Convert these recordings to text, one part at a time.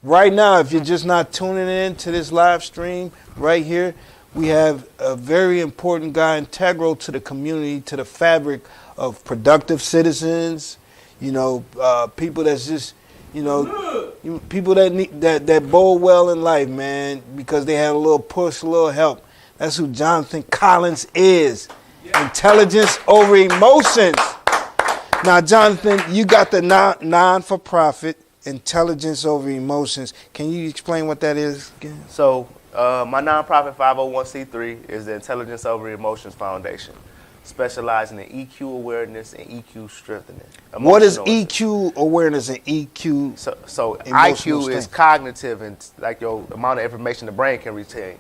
Right now, if you're just not tuning in to this live stream right here, we have a very important guy integral to the community, to the fabric of productive citizens, people that's just, people that need that bowl well in life, man, because they had a little push, a little help. That's who Johnathon Collins is. Yeah. Intelligence over emotions. Now, Johnathon, you got the non-for-profit Intelligence over Emotions. Can you explain what that is again? So, my nonprofit 501c3 is the Intelligence over Emotions Foundation, specializing in EQ awareness and EQ strengthening. What is EQ awareness and EQ? So IQ is cognitive and like your amount of information the brain can retain.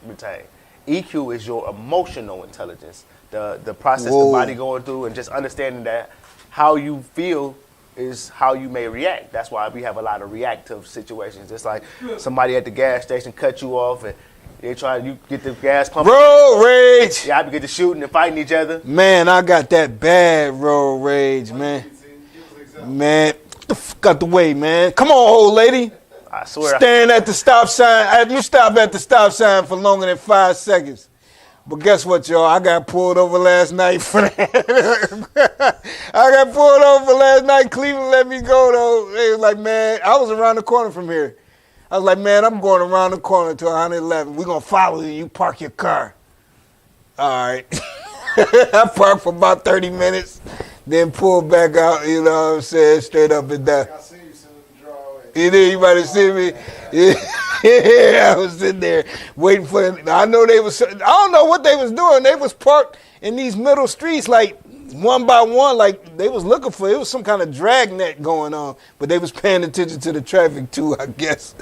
EQ is your emotional intelligence, the process the body going through, and just understanding that how you feel is how you may react. That's why we have a lot of reactive situations. It's like somebody at the gas station cut you off and you get the gas pump. Road rage. Yeah, I get to shooting and fighting each other. Man, I got that bad road rage, man. Man, get the fuck out the way, man. Come on, old lady. I swear. Staring at the stop sign. You stop at the stop sign for longer than 5 seconds. But guess what, y'all? I got pulled over last night for that. I got pulled over last night. Cleveland let me go, though. They was like, man, I was around the corner from here. I was like, man, I'm going around the corner to 111. We're going to follow you. You park your car. All right. I parked for about 30 minutes, then pulled back out, you know what I'm saying, straight up and down. I seen you sitting in the driveway. You did? You might have seen me? Yeah, I was sitting there waiting for them. I don't know what they was doing. They was parked in these middle streets like one by one, like they was looking for, it was some kind of dragnet going on, but they was paying attention to the traffic too, I guess,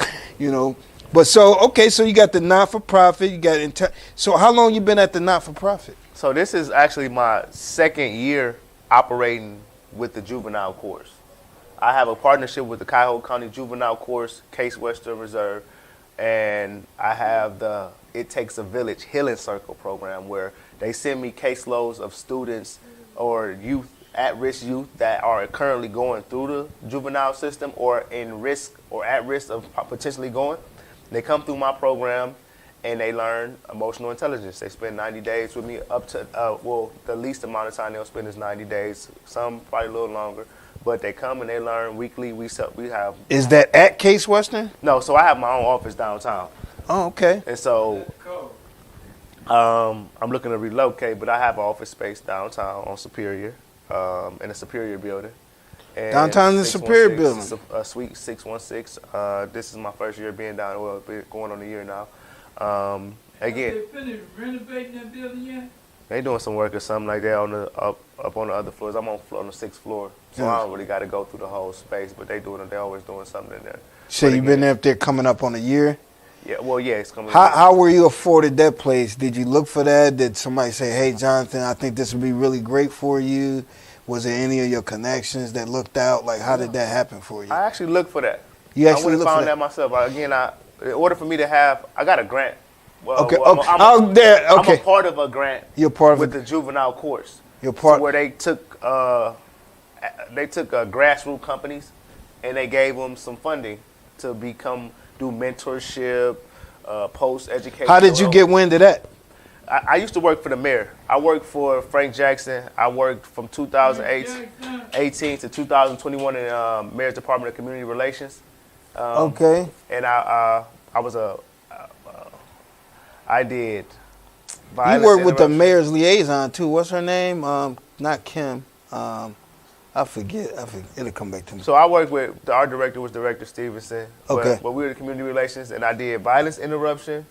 But so you got the not-for-profit, you got, so how long you been at the not-for-profit? So this is actually my second year operating with the juvenile course. I have a partnership with the Cuyahoga County Juvenile Course, Case Western Reserve, and I have the It Takes a Village Healing Circle program where they send me caseloads of students or youth, at-risk youth that are currently going through the juvenile system or in risk or at risk of potentially going. They come through my program and they learn emotional intelligence. They spend 90 days with me up to, the least amount of time they'll spend is 90 days, some probably a little longer. But they come and they learn weekly. We have. Is that at Case Western? No, so I have my own office downtown. Oh, okay. And so I'm looking to relocate, but I have office space downtown on Superior, in the Superior building. And downtown in the Superior building? Suite 616. This is my first year being down, going on a year now. Again. Have they finished renovating that building yet? They doing some work or something like that on the up on the other floors. I'm on the 6th floor, so I don't really got to go through the whole space. But they always doing something in there. So you've been up there coming up on a year? Yeah, well, yeah, it's coming. How were you afforded that place? Did you look for that? Did somebody say, "Hey, Johnathon, I think this would be really great for you"? Was there any of your connections that looked out? Like, how did that happen for you? I actually looked for that. You actually looked for that myself. In order for me to have, I got a grant. Well, okay. I'm a part of a grant. You're part of with the juvenile course. You're part where they took grassroots companies, and they gave them some funding to do mentorship, post education. How did you get wind of that? I used to work for the mayor. I worked for Frank Jackson. I worked from 2018 to 2021 in Mayor's Department of Community Relations. Okay. And I did. You worked with the mayor's liaison too. What's her name? Not Kim. I forget. It'll come back to me. So I worked with our director was Director Stevenson. Okay. But we were the community relations, and I did violence interruption,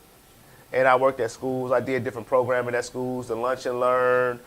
and I worked at schools. I did different programming at schools, the lunch and learn.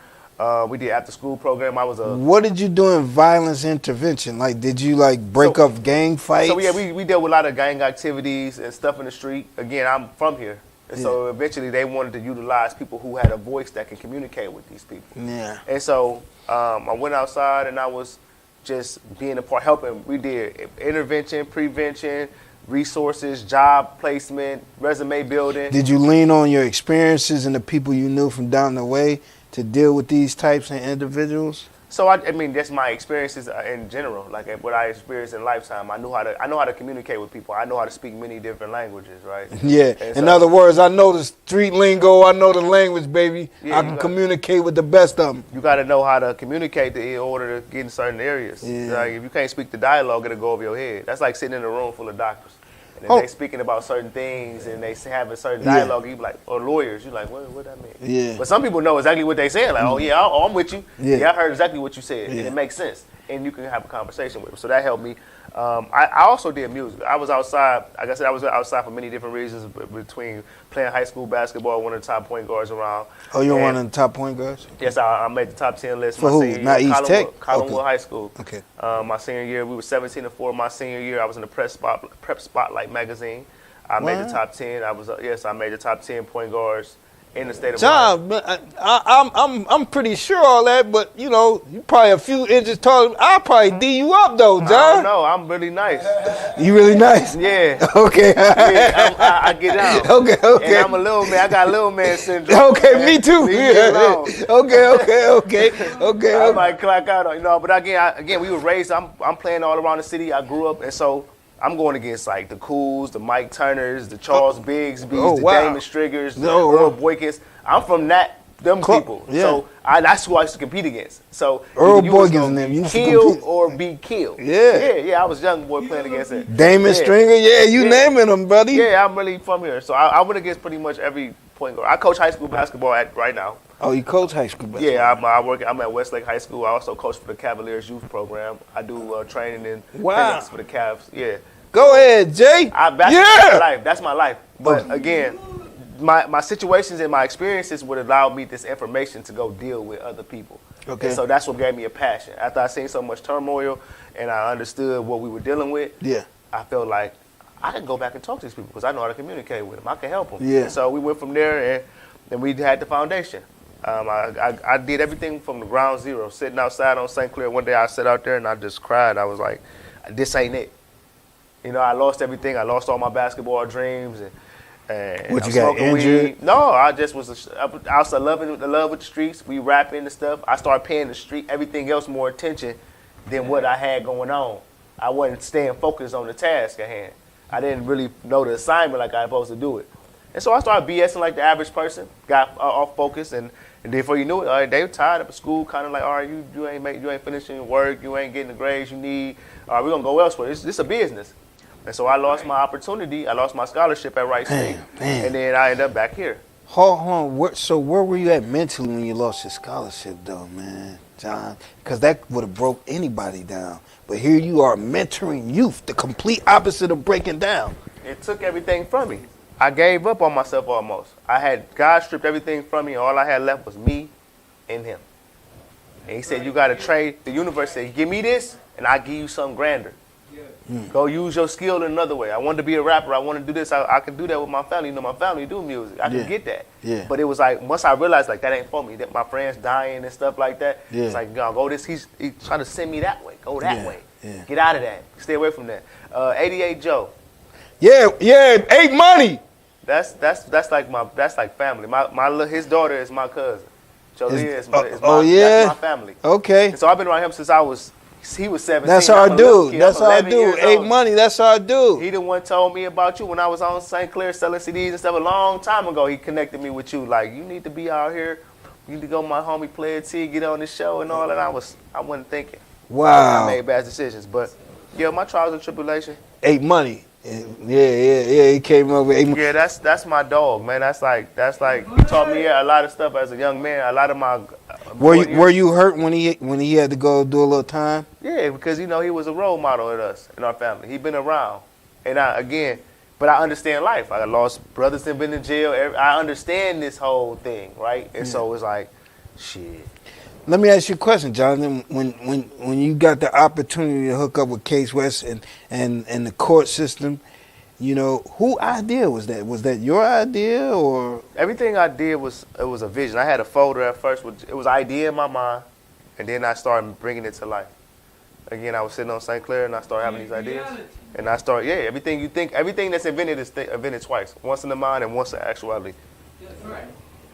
We did after school program. What did you do in violence intervention? Like, did you break up gang fights? So yeah, we dealt with a lot of gang activities and stuff in the street. Again, I'm from here. And so eventually they wanted to utilize people who had a voice that can communicate with these people. Yeah. And so I went outside and I was just being a part, helping. We did intervention, prevention, resources, job placement, resume building. Did you lean on your experiences and the people you knew from down the way to deal with these types of individuals? So I mean, that's my experiences in general. Like what I experienced in lifetime, I know how to communicate with people. I know how to speak many different languages, right? Yeah. And In so- other words, I know the street lingo. I know the language, baby. Yeah, I can communicate with the best of them. You got to know how to communicate in order to get in certain areas. Yeah. Like if you can't speak the dialogue, it'll go over your head. That's like sitting in a room full of doctors. And Oh. if they speaking about certain things and they have a certain Yeah. dialogue, you be like, or lawyers, you like, what that mean? Yeah. But some people know exactly what they saying. Like, oh yeah, I'm with you. Yeah. Yeah, I heard exactly what you said, and Yeah. it makes sense. And you can have a conversation with them. So that helped me. I also did music. I was outside. Like I said, I was outside for many different reasons. Between playing high school basketball, one of the top point guards around. Oh, you're And- one of the top point guards? Yes, I made the top 10 list For my who? senior Not year. East Tech? Collinwood Okay. High School. Okay. My senior year, we were 17-4. My senior year, I was in the Prep Spotlight magazine. I made What? the top 10. I made the top 10 point guards in the state of John, I'm pretty sure all that, but you know, you probably a few inches taller. I'll probably D you up though, I don't John. know. I'm really nice. You really nice. Yeah. Okay. Yeah, I get out. Okay. Okay. And I'm a little man. I got little man syndrome. Okay, me too. Leave me alone. Okay. I might clock out on, but again, we were raised. I'm playing all around the city. I grew up, and so I'm going against like the Cools, the Mike Turners, the Charles Bigsby's, the wow. Damon Striggers, the Oh, Earl wow. Boykins. I'm from them people. Yeah. So that's who I used to compete against. So Earl either you was Boykins gonna and them be used to killed compete. or be killed. Yeah. I was a young boy playing against it. Damon Yeah. Stringer, yeah, you Yeah. naming them, buddy. Yeah, I'm really from here. So I went against pretty much every point guard. I coach high school basketball right now. Oh, you coach high school basketball? Yeah, I'm at Westlake High School. I also coach for the Cavaliers youth program. I do training and Wow. clinics for the Cavs. Yeah. Go ahead, Jay. That's my life. That's my life. But again, my situations and my experiences would allow me this information to go deal with other people. Okay. And so that's what gave me a passion. After I seen so much turmoil and I understood what we were dealing with, Yeah. I felt like I can go back and talk to these people because I know how to communicate with them. I can help them. Yeah. And so we went from there, and then we had the foundation. I did everything from the ground zero. Sitting outside on St. Clair one day, I sat out there and I just cried. I was like, "This ain't it." I lost everything. I lost all my basketball dreams, and What, I'm you got smoking injured? weed. No, I just was. I was in love with the streets. We rapping and stuff. I started paying the street everything else more attention than what I had going on. I wasn't staying focused on the task at hand. I didn't really know the assignment like I was supposed to do it. And so I started BSing like the average person, got off focus, and then before you knew it, all right, they were tired of school, kind of like, all right, you ain't finishing your work, you ain't getting the grades you need. All right, we're gonna go elsewhere. This a business. And so I lost my opportunity. I lost my scholarship at Wright State, man. and then I ended up back here. Hold on. So where were you at mentally when you lost your scholarship, though, man, John? Because that would have broke anybody down. But here you are mentoring youth, the complete opposite of breaking down. It took everything from me. I gave up on myself almost. God stripped everything from me, and all I had left was me and him. And he said, you got to trade. The universe said, give me this, and I'll give you something grander. Go use your skill in another way. I wanted to be a rapper. I want to do this. I can do that with my family. My family do music. I can get that. Yeah. But it was like, once I realized, like, that ain't for me, that my friends dying and stuff like that, Yeah. it's like, go this. He's trying to send me that way. Go that way. Yeah. Get out of that. Stay away from that. 88 Joe. Yeah, 8 Money. That's like family. His daughter is my cousin. Jolie is yeah? that's my family. Okay. And so I've been around him since he was 17. That's I'm our a little dude. kid. That's I'm our 11 dude. years 8 old. Money, that's our dude. He the one told me about you when I was on St. Clair selling CDs and stuff a long time ago. He connected me with you. Like, you need to be out here. You need to go with my homie Player T, get on the show and all that. I wasn't thinking. Wow. I made bad decisions. But yeah, my trials and tribulation. 8 Money. Yeah. He came up with 8 Money. Yeah, that's my dog, man. That's like he taught me a lot of stuff as a young man. A lot of my Were you hurt when he had to go do a little time? Yeah, because he was a role model in us, in our family. He been around, and but I understand life. I lost brothers that been in jail. I understand this whole thing, right? And so it's like, shit. Let me ask you a question, Jonathan. When you got the opportunity to hook up with Case West and the court system, who idea was that? Was that your idea or? Everything I did was a vision. I had a folder at first. It was an idea in my mind, and then I started bringing it to life. Again, I was sitting on St. Clair and I started having these ideas. And I started, everything you think, everything that's invented is invented twice. Once in the mind and once in actuality. That's right.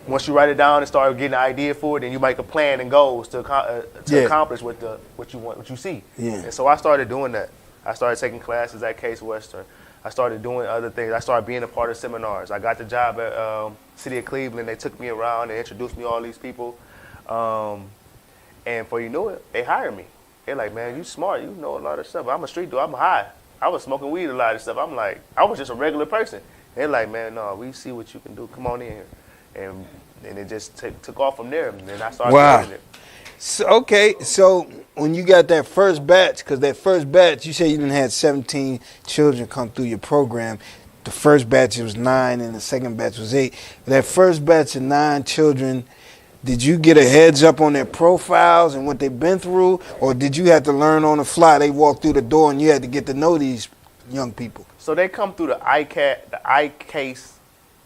Once you write it down and start getting an idea for it, then you make a plan and goals to accomplish what you want, what you see. Yeah. And so I started doing that. I started taking classes at Case Western. I started doing other things. I started being a part of seminars. I got the job at City of Cleveland. They took me around and introduced me to all these people. And before you know it, they hired me. They're like, man, you smart. You know a lot of stuff. I'm a street dude. I'm high. I was smoking weed a lot of stuff. I'm like, I was just a regular person. They're like, man, no, we see what you can do. Come on in here. And it just took off from there. And then I started doing it. So, okay, so when you got that first batch, because that first batch, you said you didn't have 17 children come through your program. The first batch, it was 9, and the second batch was 8. That first batch of 9 children, did you get a heads up on their profiles and what they've been through, or did you have to learn on the fly? They walked through the door and you had to get to know these young people. So they come through the iCase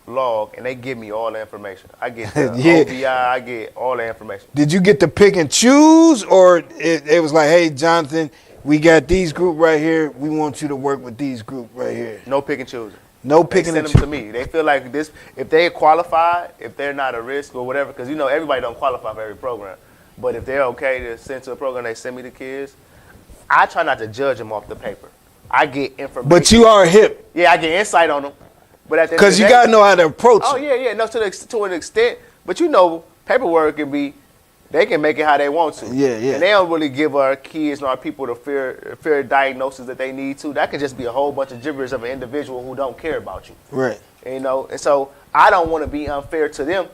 log, and they give me all the information. I get the OBI, I get all the information. Did you get to pick and choose, or it was like, hey, Jonathan, we got these group right here. We want you to work with these group right here. No pick and choosing. No picking and choosing. They send them to me. They feel like this, if they qualify, if they're not a risk or whatever, because, you know, everybody don't qualify for every program. But if they're okay to send to a program, they send me the kids. I try not to judge them off the paper. I get information. But you are hip. Yeah, I get insight on them. Because you got to know how to approach it. Yeah. No, to an extent. But, you know, paperwork can be, they can make it how they want to. Yeah. And they don't really give our kids and our people the fair diagnosis that they need to. That could just be a whole bunch of gibberish of an individual who don't care about you. Right. You know, and so I don't want to be unfair to them.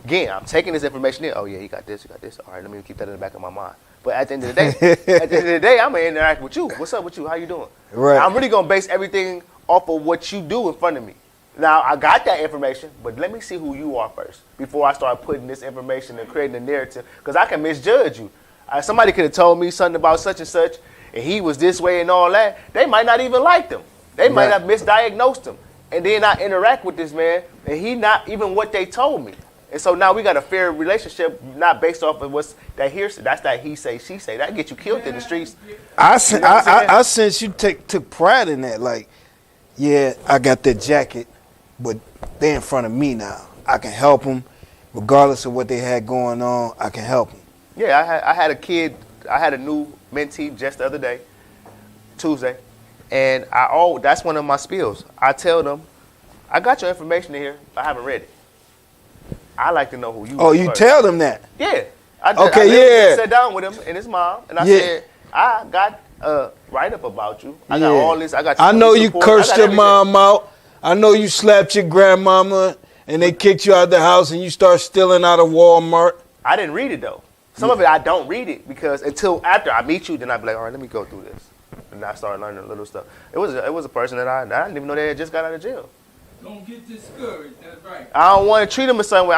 Again, I'm taking this information in. Oh, yeah, he got this, he got this. All right, let me keep that in the back of my mind. But at the end of the day, I'm going to interact with you. What's up with you? How you doing? Right. I'm really going to base everything off of what you do in front of me. Now, I got that information, but let me see who you are first before I start putting this information and creating a narrative, because I can misjudge you. Somebody could have told me something about such and such, and he was this way and all that. They might not even like them. They might have misdiagnosed him. And then I interact with this man, and he not even what they told me. And so now we got a fair relationship, not based off of what's that hearsay. That's that he say, she say. That get you killed in the streets. I sense you took pride in that. Like, yeah, I got that jacket, but they're in front of me now. I can help them, regardless of what they had going on. I can help them. Yeah, I had a kid. I had a new mentee just the other day, Tuesday, and that's one of my spills. I tell them, I got your information in here, but I haven't read it. I like to know who you are. Oh, you first. Tell them that? Yeah. I sat down with him and his mom, and I said, I got a write-up about you. I got all this. I know you cursed your mom out. I know you slapped your grandmama, and they kicked you out of the house, and you start stealing out of Walmart. I didn't read it, though. Some of it, I don't read it, because until after I meet you, then I be like, all right, let me go through this. And I started learning a little stuff. It was a person that I didn't even know they had just got out of jail. Don't get discouraged. That's right. I don't want to treat them a certain way.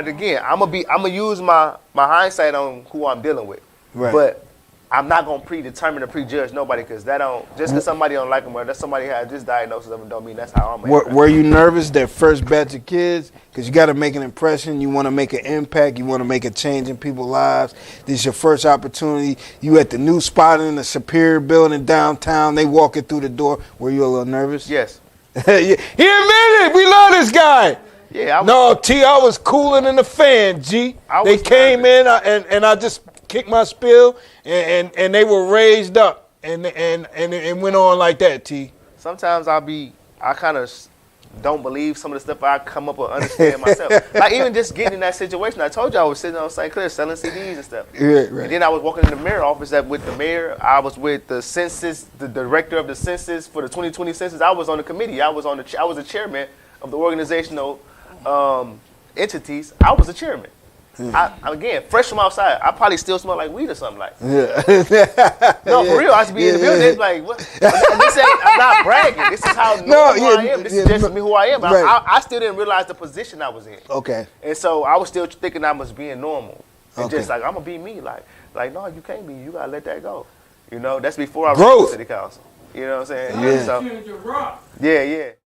Again, I'm gonna use my hindsight on who I'm dealing with. Right. But I'm not gonna predetermine or prejudge nobody, because because somebody don't like them or that somebody has this diagnosis of them don't mean that's how I'm. Were you nervous that first batch of kids? Because you got to make an impression. You want to make an impact. You want to make a change in people's lives. This is your first opportunity. You at the new spot in the Superior building downtown. They walking through the door. Were you a little nervous? Yes. He admitted, we love this guy. Yeah. I was cooler than the fan, G. They came in and I just kicked my spill and they were raised up and went on like that, T. Sometimes I kind of don't believe some of the stuff I come up with understand myself. Like even just getting in that situation, I told you I was sitting on St. Clair selling CDs and stuff. Yeah, right. And then I was walking in the mayor office with the mayor. I was with the census, the director of the census for the 2020 census. I was on the committee. I was the chairman of the organizational entities. I was the chairman. Again, fresh from outside, I probably still smell like weed or something like. Yeah. No, for real. I used to be in the building. It's like, what? I'm not bragging. This is how normal I am. This is just me who I am. Right. I still didn't realize the position I was in. Okay. And so I was still thinking I was being normal. And just like, I'm going to be me. Like, no, you can't be. You got to let that go. You know, that's before I ran for city council. You know what I'm saying? Yeah. So, yeah.